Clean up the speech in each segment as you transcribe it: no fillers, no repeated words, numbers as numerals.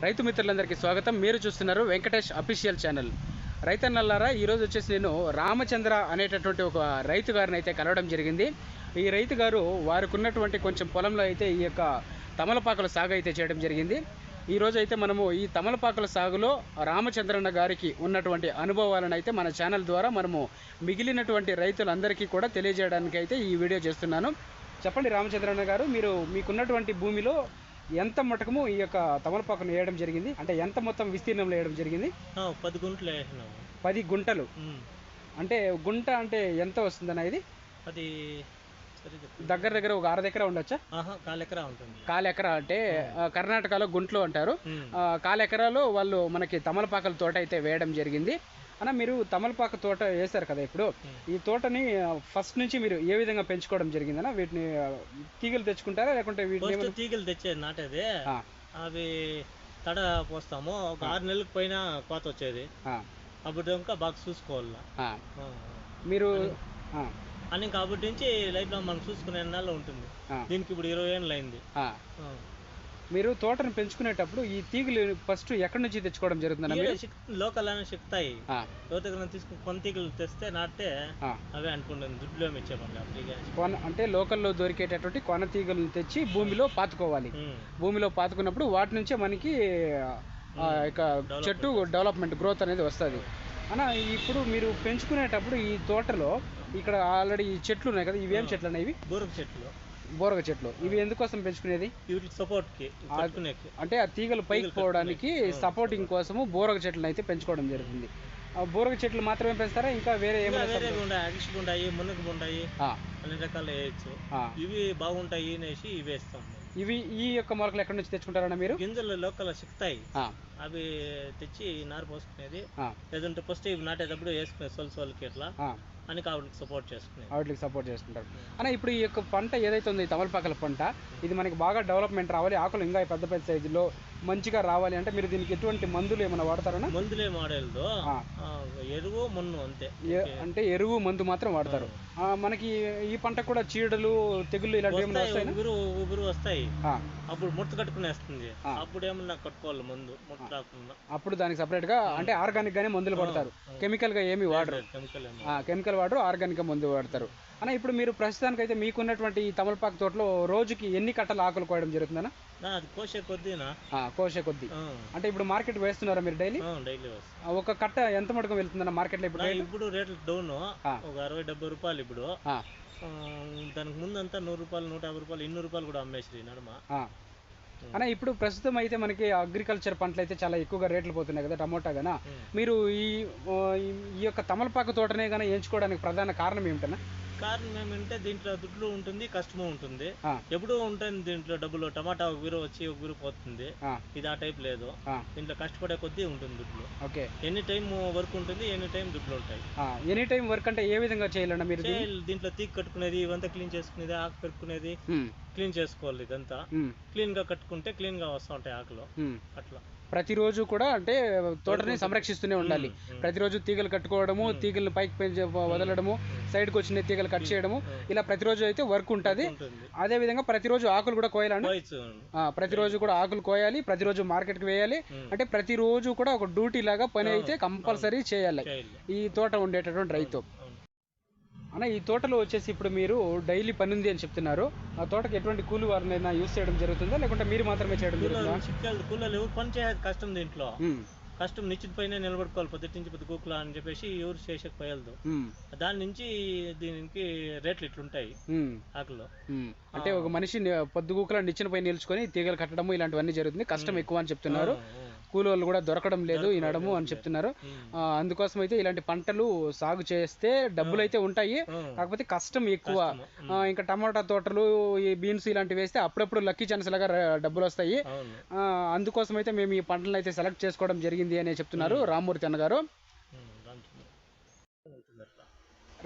రైతు మిత్రులందరికీ స్వాగతం. మీరు చూస్తున్నారు వెంకటేష్ అఫీషియల్ ఛానల్. రైతన్నలారా, ఈరోజు వచ్చేసి నేను రామచంద్ర అనేటటువంటి ఒక రైతు గారిని అయితే కలవడం జరిగింది. ఈ రైతు గారు వారికి ఉన్నటువంటి కొంచెం పొలంలో అయితే ఈ యొక్క తమలపాకుల సాగు అయితే చేయడం జరిగింది. ఈరోజు అయితే మనము ఈ తమలపాకుల సాగులో రామచంద్రన్న గారికి ఉన్నటువంటి అనుభవాలను అయితే మన ఛానల్ ద్వారా మనము మిగిలినటువంటి రైతులందరికీ కూడా తెలియజేయడానికి అయితే ఈ వీడియో చేస్తున్నాను. చెప్పండి రామచంద్రన్న గారు, మీరు మీకున్నటువంటి భూమిలో ఎంత మటకము ఈ యొక్క తమలపాకును వేయడం జరిగింది? అంటే ఎంత మొత్తం విస్తీర్ణంలో వేయడం జరిగింది? 10 గుంటలు వేసినాము. 10 గుంటలు అంటే గుంట అంటే ఎంత వస్తుందన్న? ఇది అది దగ్గర దగ్గర ఒక అర ఎకరా ఉండొచ్చా? కాలెకరా ఉంటుంది. కాలెకరా అంటే కర్ణాటకలో గుంట్లు అంటారు. కాలెకరాలో వాళ్ళు మనకి తమలపాకుల తోట అయితే వేయడం జరిగింది. అన్న, మీరు తమలపాకు తోట వేశారు కదా, ఇప్పుడు ఈ తోటని ఫస్ట్ నుంచి మీరు ఏ విధంగా పెంచుకోవడం జరిగిందన్న? వీటిని తీగలు తెచ్చుకుంటారా లేకుంటే వీటిని తీగలు తెచ్చే నాటేది? అవి తడ పోస్తాము. ఒక 6 నెలలకు పైన కోత వచ్చేది. అప్పుడు ఇంకా బాగా చూసుకోవాలి మీరు అని. కాబట్టి నుంచి లైఫ్ లో మనం చూసుకునే నెల ఉంటుంది. దీనికి ఇప్పుడు 20 ఏళ్ళు అయింది. మీరు తోటను పెంచుకునేటప్పుడు ఈ తీగలు ఫస్ట్ ఎక్కడి నుంచి తెచ్చుకోవడం జరుగుతుందన్న? లోకల్ అని చెప్తాయి. తీసుకుని కొన తీగలు తెస్తే నాటితే అవే అనుకుంటుంది. దుడ్లో ఇచ్చేపండి. అంటే లోకల్లో దొరికేటటువంటి కొన తీగలను తెచ్చి భూమిలో పాతుకోవాలి. భూమిలో పాతుకున్నప్పుడు వాటి నుంచే మనకి ఇక చెట్టు డెవలప్మెంట్ గ్రోత్ అనేది వస్తుంది అన్న. ఇప్పుడు మీరు పెంచుకునేటప్పుడు ఈ తోటలో ఇక్కడ ఆల్రెడీ ఈ చెట్లు ఉన్నాయి కదా, ఇవేం చెట్లు అన్న? ఇవి బోరగ చెట్లు. ఇవి ఎందుకోసం పెంచుకునేది? సపోర్ట్ కి, అంటే ఆ తీగలు పైకి పోవడానికి సపోర్టింగ్ కోసము బోరగ చెట్లను అయితే పెంచుకోవడం జరుగుతుంది. బోరగ చెట్లు మాత్రమే పెంచుతారా? ఇంకా వేరే ఏమైనా ఉంటాయి? మునగ ఉంటాయి, అన్ని రకాలు వేయచ్చు. ఇవి బాగుంటాయి అనేసి ఇవి వేస్తాం. ఇవి ఈ యొక్క మొలకలు ఎక్కడి నుంచి తెచ్చుకుంటారన్న మీరు? గింజలు లోకల్ సిక్తాయి, అవి తెచ్చి నారు పోసుకునేది. లేదంటే ఫస్ట్ ఇవి నాటేటప్పుడు వేసుకునే సోల్కి ఎట్లా అని వాటికి సపోర్ట్ చేసుకుంటారు అన్న. ఇప్పుడు ఈ యొక్క పంట ఏదైతే ఉంది, తమలపాకుల పంట, ఇది మనకి బాగా డెవలప్మెంట్ రావాలి, ఆకులు ఇంకా పెద్ద పెద్ద సైజులో మంచిగా రావాలి అంటే మీరు దీనికి ఎటువంటి మందులు ఏమైనా వాడతారన్నా? మందులు ఏమి వాడేది, ఎరువు మన్ను అంతే. అంటే ఎరువు మందు మాత్రం వాడతారు. మనకి ఈ పంట కూడా చీడలు తెగుళ్ళు ఇలాంటివి ఏమైనా వస్తాయి? ఉగురు వస్తాయి. అప్పుడు ముట్ట కట్టుకునేస్తుంది. అప్పుడు ఏమన్నా కట్టుకోవాలి మందు, ముట్ట రాకుండా. అప్పుడు దానికి సపరేట్ గా అంటే ఆర్గానిక్ గానే మందులు పడతారు, కెమికల్ గా ఏమి వాడరు. కెమికల్ వాడరు, ఆర్గానిక్ గా మందు వాడతారు అన్న. ఇప్పుడు మీరు ప్రస్తుతానికి అయితే మీకున్నటువంటి ఈ తమలపాకు తోటలో రోజుకి ఎన్ని కట్టలు ఆకులు కోయడం జరుగుతుందన్నా? కోసే కొద్ది అంటే ఇప్పుడు మార్కెట్ వేస్తున్నారా మీరు? డైలీ ఒక కట్ట ఎంత మటుకు వెళ్తుందన్న మార్కెట్ లో? ఇప్పుడు రేట్లు డౌన్, ఒక 60-70 రూపాయలు. ఇప్పుడు దానికి ముందు అంతా 100 రూపాయలు, 150 రూపాయలు, 200 రూపాయలు కూడా అమ్మేసి నడమ అన్న. ఇప్పుడు ప్రస్తుతం అయితే మనకి అగ్రికల్చర్ పంటలు అయితే చాలా ఎక్కువగా రేట్లు పోతున్నాయి కదా, టమోటా గానా. మీరు ఈ యొక్క తమలపాకు తోటనే గానీ ఎంచుకోవడానికి ప్రధాన కారణం ఏమిటన్నా? కారణం ఏమంటే దీంట్లో దుడ్లు ఉంటుంది, కష్టము ఉంటుంది. ఎప్పుడూ ఉంటుంది దీంట్లో డబ్బులు. టమాటా ఒక వీరు వచ్చి ఒక వీరు పోతుంది. ఇది ఆ టైప్ లేదు. దీంట్లో కష్టపడే కొద్దీ ఉంటుంది దుడ్లు. ఓకే, ఎనీ టైం వర్క్ ఉంటుంది, ఎనీ టైం దుడ్లు ఉంటాయి. ఎనీ టైం వర్క్ అంటే ఏ విధంగా చేయాలన్నా మీరు? దీంట్లో తీగ కట్టుకునేది, ఇవంతా క్లీన్ చేసుకునేది, ఆకు పెరుక్కునేది, క్లీన్ చేసుకోవాలి. ఇదంతా క్లీన్ గా కట్టుకుంటే క్లీన్ గా వస్తూ ఉంటాయి ఆకులు. అట్లా ప్రతిరోజు కూడా అంటే తోటని సంరక్షిస్తూనే ఉండాలి. ప్రతిరోజు తీగలు కట్టుకోవడము, తీగలను పైకి వదలడము, సైడ్కి వచ్చిన తీగలు కట్ చేయడము, ఇలా ప్రతిరోజు అయితే వర్క్ ఉంటుంది. అదే విధంగా ప్రతిరోజు ఆకులు కూడా కోయాలండి. ప్రతిరోజు కూడా ఆకులు కోయాలి, ప్రతిరోజు మార్కెట్కి వేయాలి. అంటే ప్రతిరోజు కూడా ఒక డ్యూటీ లాగా పని అయితే కంపల్సరీ చేయాలి ఈ తోట ఉండేటటువంటి రైతు అన్న. ఈ తోటలో వచ్చేసి ఇప్పుడు మీరు డైలీ పని ఉంది అని చెప్తున్నారు. ఆ తోటకి ఎటువంటి కూలి వారినైనా యూజ్ చేయడం జరుగుతుందా లేకుంటే మీరు మాత్రమే చేయడం జరుగుతుందా? కూలీలు ఎవరు పని చేయాలి, కష్టం. దీంట్లో కష్టం నిశ్చిత పైన నిలబడుకోవాలి. పొద్దుటి నుంచి పొద్దు కూకులా అని చెప్పేసి ఎవరు చేసేకపోయదు. దాని నుంచి దీనికి రేట్లు ఇట్లుంటాయి ఆకులు. అంటే ఒక మనిషి పొద్దుగూకులా నిచ్చిన పై నిల్చుకొని తీగలు కట్టడము ఇలాంటివన్నీ జరుగుతుంది. కష్టం ఎక్కువ అని చెప్తున్నారు. కూలోళ్ళు కూడా దొరకడం లేదు ఈ నడము అని చెప్తున్నారు. అందుకోసం అయితే ఇలాంటి పంటలు సాగు చేస్తే డబ్బులు అయితే ఉంటాయి, కాకపోతే కష్టం ఎక్కువ. ఇంకా టమాటా తోటలు, ఈ బీన్స్ ఇలాంటివి వేస్తే అప్పుడప్పుడు లక్కీ ఛాన్స్ లాగా డబ్బులు వస్తాయి. అందుకోసం అయితే మేము ఈ పంటలను అయితే సెలెక్ట్ చేసుకోవడం జరిగింది అని చెప్తున్నారు రామ్మూర్తి అన్న గారు.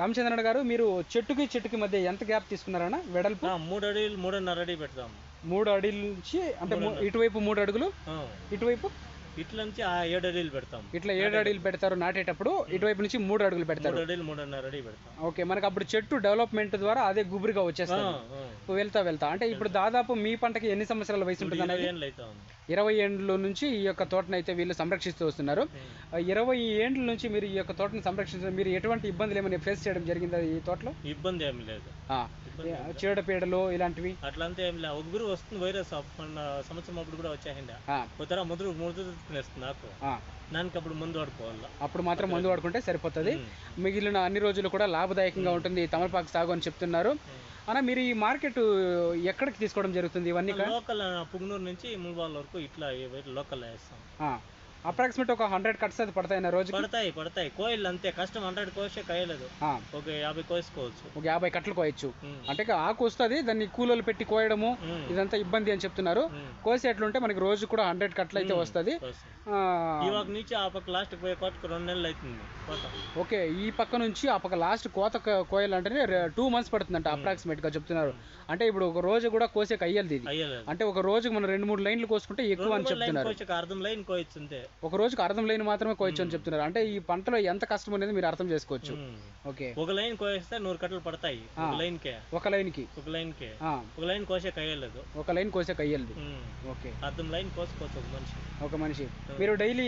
రామచంద్రన్ గారు, మీరు చెట్టుకి మధ్య ఎంత గ్యాప్ తీసుకున్నారన్న వెడల్పు? 3 అడుగులు 3.5 అడుగు పెడతాం. 3 అడుగుల నుంచి అంటే ఇటువైపు 3 అడుగులు, ఇటువైపు ఇట్లా నుంచి 7 అడుగులు పెడతాం. ఇట్లా 7 అడుగులు పెడతారు నాటేటప్పుడు. ఇటువైపు నుంచి 3 అడుగులు పెడతారు. 3 అడుగులు 3.5 అడుగు పెడతాం. ఓకే, మనకు అప్పుడు చెట్టు డెవలప్మెంట్ ద్వారా అదే గుబురుగా వచ్చేస్తుంది వెళ్తా. అంటే ఇప్పుడు దాదాపు మీ పంటకి ఎన్ని సంవత్సరాల వయసు ఉంటుంది? 20 ఏళ్ళు అవుతా ఉంది. 20 ఏండ్ల నుంచి ఈ యొక్క తోటను అయితే వీళ్ళు సంరక్షిస్తూ వస్తున్నారు. 20 ఏండ్ల నుంచి మీరు ఈ యొక్క తోటను సంరక్షించడం, మీరు ఎటువంటి ఇబ్బందులు ఏమైనా ఫేస్ చేయడం జరిగిందా ఈ తోటలో? ఇబ్బంది ఏమి లేదు. చీడపీడలు ఇలాంటివి అట్లంతా ఏం లేదు. ఒకరు వస్తుంది వైరస్ మొన్న సంవత్సరం అప్పుడు కూడా వచ్చాయండి. కొత్తర ముద్దు తినేస్తుంది నాకు, దానికి అప్పుడు మందు వాడుకోవాలి. అప్పుడు మాత్రం మందు వాడుకుంటే సరిపోతుంది. మిగిలిన అన్ని రోజులు కూడా లాభదాయకంగా ఉంటుంది తమలపాకు సాగు అని చెప్తున్నారు. అన్న, మీరు ఈ మార్కెట్ ఎక్కడికి తీసుకోవడం జరుగుతుంది ఇవన్నీ? లోకల్ పుంగనూరు నుంచి ముల్బాల్ వరకు ఇట్లా లోకల్ వేస్తాం. అప్రాక్సిమేట్ ఒక 100 కట్స్ అయితే పడతాయి రోజు? పడతాయి. కోయిల్ అంతే కష్టం, 100 కోసే కాయలేదు. ఒక 50 కోసుకోవచ్చు, ఒక 50 కట్టలు కోయచ్చు. అంటే ఆకు వస్తుంది, దాన్ని కూలీలు పెట్టి కోయడము ఇదంతా ఇబ్బంది అని చెప్తున్నారు. కోసి ఎట్లుంటే మనకి రోజు కూడా 100 కట్టలు అయితే వస్తుంది. ఇవాళ నుంచి ఆ పక్క లాస్ట్ పోయే కోతకు 2 నెలలు అవుతుంది కోత. ఓకే, ఈ పక్క నుంచి ఆ పక్క లాస్ట్ కోత కోయాలంటేనే 2 months పడుతుందంట అప్రాక్సిమేట్ గా చెప్తున్నారు. అంటే ఇప్పుడు ఒక రోజు కూడా కోసే అయ్యేది ఇది. అంటే ఒక రోజుకి మనం 2-3 లైన్లు కోసుకుంటే ఎక్కువ అని చెప్తున్నారు. అర్ధం లైన్ కోయచ్చు, ఒక రోజుకి అర్ధం లైన్ మాత్రమే కోయచ్చు అని చెప్తున్నారు. అంటే ఈ పంటలో ఎంత కష్టం అనేది మీరు అర్థం చేసుకోవచ్చు. ఓకే, ఒక లైన్ కోస్తే 100 కట్టలు పడతాయి. ఒక లైన్ కి ఒక లైన్ కోసే కయ్యలేదు, ఒక లైన్ కోసే కయ్యలేదు. ఓకే, అర్ధం లైన్ కోసుకోవచ్చు ఒక మనిషి. మీరు డైలీ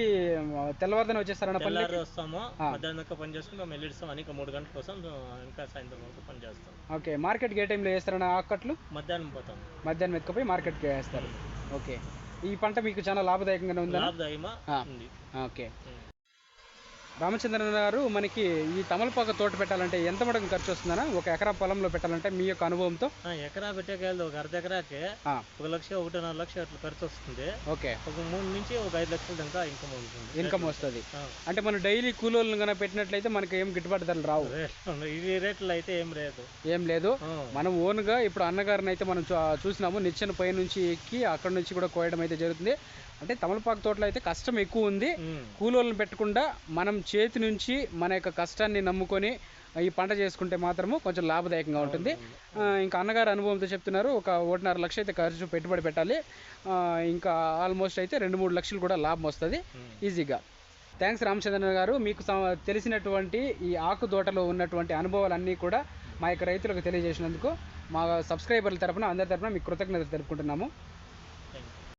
తెల్లవారుదని వచ్చేస్తారన్న పని? వస్తాము, మధ్యాహ్నం పని చేసుకుంటాం, మళ్ళీ ఇస్తాం అని 3 గంటల కోసం ఇంకా సాయంత్రం వరకు పని చేస్తాం. ఓకే, మార్కెట్కి ఏ టైంలో వేస్తారన్న ఆకట్లు? మధ్యాహ్నం పోతాం, మధ్యాహ్నం ఎత్తుకుపోయి మార్కెట్కి వేస్తారు. ఓకే, ఈ పంట మీకు చాలా లాభదాయకంగానే ఉందా? ఓకే, రామచంద్రన్ గారు, మనకి ఈ తమలపాకు తోట పెట్టాలంటే ఎంత మటుకు ఖర్చు వస్తుందన్నా? ఒక ఎకరా పొలంలో పెట్టాలంటే మీ యొక్క అనుభవంతో? ఎకరా పెట్టేకెళ్ళి ఒక అర్ధ ఎకరాకి 1 లక్ష 1.5 లక్ష అట్లా ఖర్చు వస్తుంది. ఓకే, ఒక 3 నుంచి ఒక 5 లక్షల దాకా ఇన్కమ్ వస్తుంది. అంటే మనం డైలీ కూలీలను కనుక పెట్టినట్లయితే మనకి ఏం గిట్టుబాటు ధరలు రావు. ఈ రేట్లో అయితే ఏం లేదు. మనం ఓన్గా ఇప్పుడు అన్నగారిని అయితే మనం చూసినాము, నిచ్చెన పై నుంచి ఎక్కి అక్కడ నుంచి కూడా కోయడం అయితే జరుగుతుంది. అంటే తమలపాకు తోటలో అయితే కష్టం ఎక్కువ ఉంది. కూలీలను పెట్టకుండా మనం చేతి నుంచి మన యొక్క కష్టాన్ని నమ్ముకొని ఈ పంట చేసుకుంటే మాత్రము కొంచెం లాభదాయకంగా ఉంటుంది. ఇంకా అన్నగారు అనుభవంతో చెప్తున్నారు, ఒక 1.5 లక్ష అయితే ఖర్చు పెట్టుబడి పెట్టాలి. ఇంకా ఆల్మోస్ట్ అయితే 2-3 లక్షలు కూడా లాభం వస్తుంది ఈజీగా. థ్యాంక్స్ రామచంద్రన్ గారు, మీకు తెలిసినటువంటి ఈ ఆకు తోటలో ఉన్నటువంటి అనుభవాలన్నీ కూడా మా యొక్క రైతులకు తెలియజేసినందుకు మా సబ్స్క్రైబర్ల తరఫున అందరి తరఫున మీకు కృతజ్ఞతలు తెలుపుకుంటున్నాము.